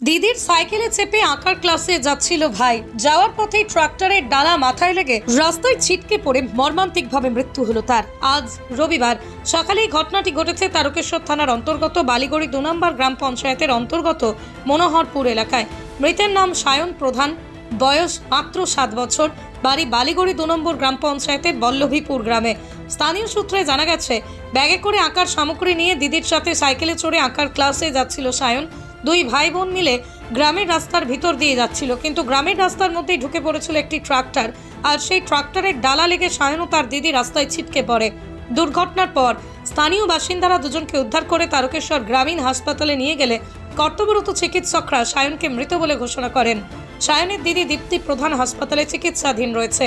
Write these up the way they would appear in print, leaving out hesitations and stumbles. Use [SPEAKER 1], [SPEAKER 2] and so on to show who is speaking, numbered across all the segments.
[SPEAKER 1] দিদির সাইকেলে চেপে আঁকার ক্লাসে যাচ্ছিল ভাই। যাওয়ার পথে ট্রাক্টরের ডালা মাথায় লেগে রাস্তায় ছিটকে পড়ে মর্মান্তিকভাবে মৃত্যু হলো তার। আজ রবিবার সকালে এই ঘটনাটি ঘটেছে তারকেশ্বর থানার অন্তর্গত বালিগড়ি 2 নম্বর গ্রাম পঞ্চায়েতের অন্তর্গত মনোহরপুর এলাকায়। মৃতের নাম সায়ন প্রধান, বয়স মাত্র 7 বছর, বাড়ি বালিগড়ি 2 নম্বর গ্রাম পঞ্চায়েতের বল্লভীপুর গ্রামে। স্থানীয় সূত্রে জানা গেছে, ব্যাগে করে আঁকার সামগ্রী নিয়ে দিদির সাথে সাইকেলে চড়ে আঁকার ক্লাসে যাচ্ছিল সায়ন। দুই ভাই বোন মিলে গ্রামের রাস্তার ভিতর দিয়ে যাচ্ছিল, কিন্তু গ্রামের রাস্তার মধ্যেই ঢুকে পড়েছিল একটি ট্রাক্টর, আর সেই ট্রাক্টরের ডালা লেগে সায়ন ও তার দিদি রাস্তায় ছিটকে পড়ে। দুর্ঘটনার পর স্থানীয় বাসিন্দারা দুজনকে উদ্ধার করে তারকেশ্বর গ্রামীণ হাসপাতালে নিয়ে গেলে কর্তব্যরত চিকিৎসকরা সায়নকে মৃত বলে ঘোষণা করেন। সায়নের দিদি দীপ্তি প্রধান হাসপাতালে চিকিৎসাধীন রয়েছে।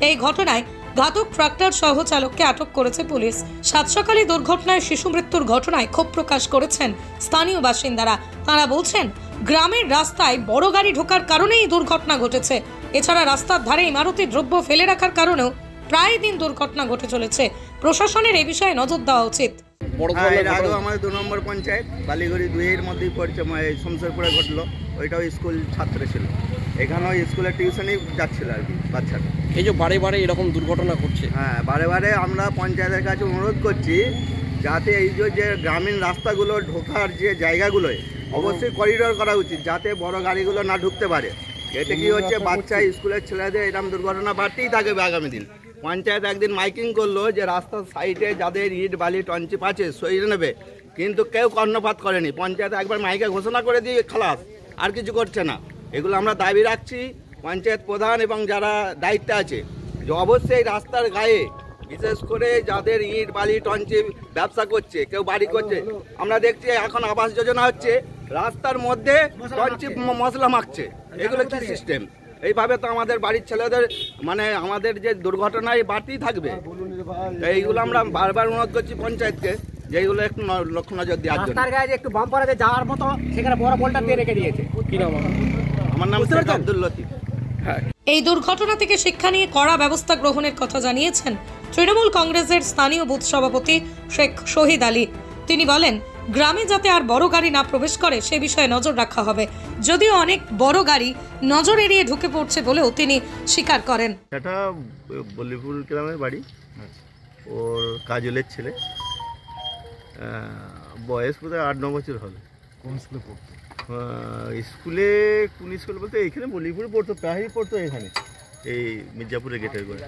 [SPEAKER 1] এই ঘটনায় ঘাতক ট্রাক্টর সহ চালককে আটক করেছে পুলিশ। সাত সকালে দুর্ঘটনায় শিশু মৃত্যুর ঘটনায় ক্ষোভ প্রকাশ করেছেন স্থানীয় বাসিন্দারা। তারা বলছেন, গ্রামের রাস্তায় বড় গাড়ি ঢোকার কারণেই দুর্ঘটনা ঘটেছে। এছাড়া রাস্তার ধারে ইমারতি দ্রব্য ফেলে রাখার কারণেও প্রায় দিন দুর্ঘটনা ঘটে চলেছে। প্রশাসনের এই বিষয়ে নজর দেওয়া উচিত।
[SPEAKER 2] আমাদের 2 নম্বর পঞ্চায়েত বালিগড়ি 2 এর মধ্যেই পড়ছে, শমশেরপুরে ঘটলো। ওইটাও স্কুল ছাত্র ছিল, এখানেও স্কুলে টিউশনই যাচ্ছিল আর কি বাচ্চারা।
[SPEAKER 3] এই যে বারে বারে এরকম দুর্ঘটনা ঘটছে,
[SPEAKER 2] হ্যাঁ বারে বারে আমরা পঞ্চায়েতের কাছে অনুরোধ করছি যাতে এই যে গ্রামীণ রাস্তাগুলো ঢোকার যে জায়গাগুলোয় অবশ্যই করিডোর করা উচিত, যাতে বড় গাড়িগুলো না ঢুকতে পারে। এতে কি হচ্ছে, বাচ্চা স্কুলের ছেলেদের এরকম দুর্ঘটনা বাড়তেই থাকবে আগামী দিন। পঞ্চায়েত একদিন মাইকিং করলো যে রাস্তার সাইডে যাদের ইট বালি টঞ্চিপ আছে সরিয়ে নেবে, কিন্তু কেউ কর্ণপাত করেনি। পঞ্চায়েত একবার মাইকে ঘোষণা করে দিয়ে খালাস, আর কিছু করছে না। এগুলো আমরা দাবি রাখছি পঞ্চায়েত প্রধান এবং যারা দায়িত্বে আছে যে অবশ্যই রাস্তার গায়ে, বিশেষ করে যাদের ইট বালি টঞ্চিপ ব্যবসা করছে, কেউ বাড়ি করছে, আমরা দেখছি এখন আবাস যোজনা হচ্ছে, রাস্তার মধ্যে টঞ্চিপ মশলা মাখছে। এগুলো কি সিস্টেম? এইভাবে তো আমাদের বাড়ির ছেলেদের আমাদের যে দুর্ঘটনায় বাড়তেই থাকবে। এইগুলো আমরা বারবার অনুরোধ করছি পঞ্চায়েতকে যে এইগুলো একটু লক্ষ্য নজর দেওয়ার জন্য।
[SPEAKER 4] রাস্তার গায়ে একটু বাম্পারে যাওয়ার মতো সেখানে বড় পোলটা দিয়ে রেখে দিয়েছে। কি নাম?
[SPEAKER 2] আমার নাম আব্দুল লতিফ।
[SPEAKER 1] এই দুর্ঘটনা থেকে শিক্ষা নিয়ে কড়া ব্যবস্থা গ্রহণের কথা জানিয়েছেন তৃণমূল কংগ্রেসের স্থানীয় বুথ সভাপতি শেখ শহীদ আলী। তিনি বলেন, গ্রামে যাতে আর বড় গাড়ি না প্রবেশ করে সে বিষয়ে নজর রাখা হবে। যদিও অনেক বড় গাড়ি নজর এড়িয়ে ঢুকে পড়ছে বলেও তিনি স্বীকার করেন।
[SPEAKER 2] এটা বল্লভীপুর গ্রামের বাড়ি, ওর কাজলের ছেলে, বয়স বোধহয় 8-9 বছর হবে।
[SPEAKER 5] কোন স্কুলে পড়তো?
[SPEAKER 2] স্কুলে কোন স্কুল বলতে এইখানে বল্লভীপুরে পড়তো, প্রায়ই পড়তো এখানে, এই মির্জাপুরের গেটের করে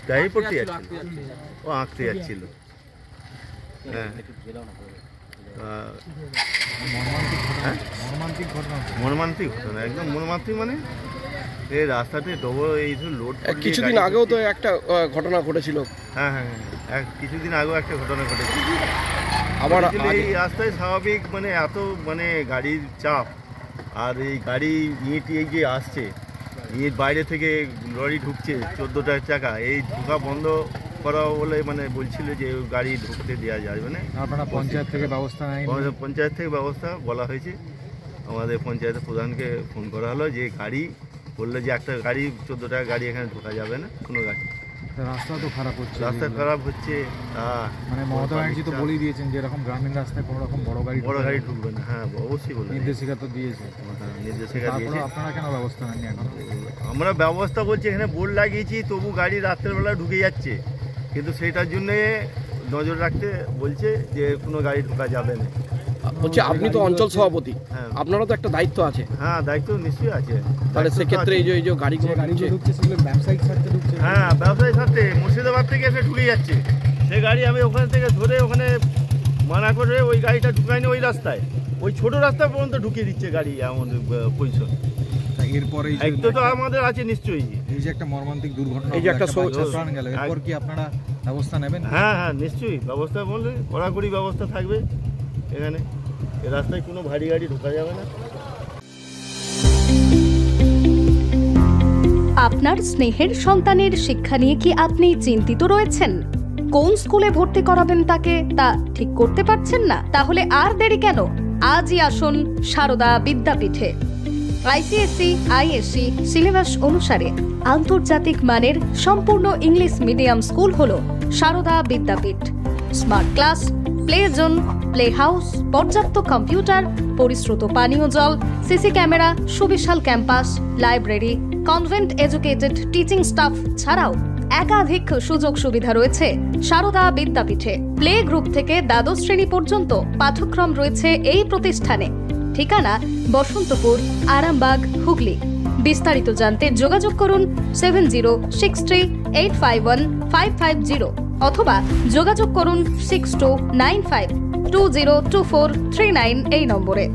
[SPEAKER 2] প্রায়ই পড়তে যাচ্ছিল, ও আঁকতে যাচ্ছিল। হ্যাঁ, মর্মান্তিক ঘটনা, একদম মর্মান্তিক। এই রাস্তাতে এই লোড,
[SPEAKER 3] কিছুদিন আগেও তো একটা ঘটনা ঘটেছিল।
[SPEAKER 2] হ্যাঁ, কিছুদিন আগেও একটা ঘটনা ঘটেছিল। আবার এই রাস্তায় স্বাভাবিক এত গাড়ির চাপ, আর এই গাড়ি ইট এই যে আসছে, ইট বাইরে থেকে লরি ঢুকছে 14টা চাকা, এই ঢোকা বন্ধ করা বলে বলছিল যে গাড়ি ঢুকতে দেওয়া যাবে না।
[SPEAKER 5] আপনারা পঞ্চায়েত থেকে ব্যবস্থা নেই?
[SPEAKER 2] পঞ্চায়েত থেকে ব্যবস্থা বলা হয়েছে, আমাদের পঞ্চায়েতের প্রধানকে ফোন করা হলো যে গাড়ি বললো যে একটা গাড়ি 14টা গাড়ি এখানে ঢোকা যাবে না, কোনো গাড়ি।
[SPEAKER 5] রাস্তা তো খারাপ হচ্ছে,
[SPEAKER 2] রাস্তা খারাপ হচ্ছে।
[SPEAKER 5] মমতা ব্যানার্জি তো বলেই দিয়েছেন যে এরকম গ্রামীণ রাস্তায় কোনো রকম বড় গাড়ি
[SPEAKER 2] ঢুকবে না। হ্যাঁ, অবশ্যই বলে
[SPEAKER 5] নির্দেশিকা তো দিয়েছে।
[SPEAKER 2] নির্দেশিকা দিয়েছে।
[SPEAKER 5] আপনারা কেন ব্যবস্থা নেননি এখন?
[SPEAKER 2] আমরা ব্যবস্থা বলছি, এখানে বোর্ড লাগিয়েছি, তবু গাড়ি রাত্রেবেলা ঢুকে যাচ্ছে, কিন্তু সেটার জন্যে নজর রাখতে বলছে যে কোনো গাড়ি ঢোকা যাবে না।
[SPEAKER 3] বলছি, আপনি তো অঞ্চল সভাপতি, আপনারও তো একটা দায়িত্ব আছে।
[SPEAKER 2] হ্যাঁ, দায়িত্ব নিশ্চয়ই আছে।
[SPEAKER 3] তাহলে সেক্ষেত্রে এই যে গাড়িগুলো
[SPEAKER 5] ঢুকছে সেগুলো ব্যবসায়িক স্বার্থে ঢুকছে।
[SPEAKER 2] হ্যাঁ, ব্যবসায়িক স্বার্থে মুর্শিদাবাদ থেকে এসে ঢুকে যাচ্ছে। সেই গাড়ি আমি ওখান থেকে ধরে ওখানে মানা করে ওই গাড়িটা ঢুকায়নি ওই রাস্তায়, ওই ছোট রাস্তা পর্যন্ত ঢুকিয়ে দিচ্ছে গাড়ি আমাদের পজিশন।
[SPEAKER 5] এরপরে
[SPEAKER 2] তো আমাদের আছে নিশ্চয়ই।
[SPEAKER 5] এই যে একটা মর্মান্তিক দুর্ঘটনা,
[SPEAKER 3] এই যে একটা
[SPEAKER 5] প্রাণ গেল, এরপর কি আপনারা ব্যবস্থা নেবেন?
[SPEAKER 2] হ্যাঁ, নিশ্চয়ই ব্যবস্থা বললে কড়াকড়ি ব্যবস্থা থাকবে। এখানে এই রাস্তায় কোনো ভারী গাড়ি ঢোকা যাবে না।
[SPEAKER 6] আপনার স্নেহের সন্তানের শিক্ষা নিয়ে কি আপনি চিন্তিত রয়েছেন? কোন স্কুলে ভর্তি করাবেন তাকে তা ঠিক করতে পারছেন না? তাহলে আর দেরি কেন? আজই আসুন সারদা বিদ্যাপীঠে। আইসিএসসি, আইএসসি সিলেবাস অনুসারে আন্তর্জাতিক মানের সম্পূর্ণ ইংলিশ মিডিয়াম স্কুল হলো Sarada Vidyapith. Smart class, play zone, play house, পর্যাপ্ত কম্পিউটার, পরিশ্রুত পানীয় জল, সিসি ক্যামেরা, সুবিশাল campus, library, convent educated teaching staff ছাড়াও একাধিক সুযোগ সুবিধা রয়েছে সারদা বিদ্যাপীঠে। প্লে গ্রুপ থেকে দ্বাদশ শ্রেণী পর্যন্ত পাঠ্যক্রম রয়েছে এই প্রতিষ্ঠানে। ঠিকানা বসন্তপুর, আরামবাগ, হুগলি। বিস্তারিত জানতে যোগাযোগ করুন 7063851550 অথবা যোগাযোগ করুন 6295202439 এই নম্বরে।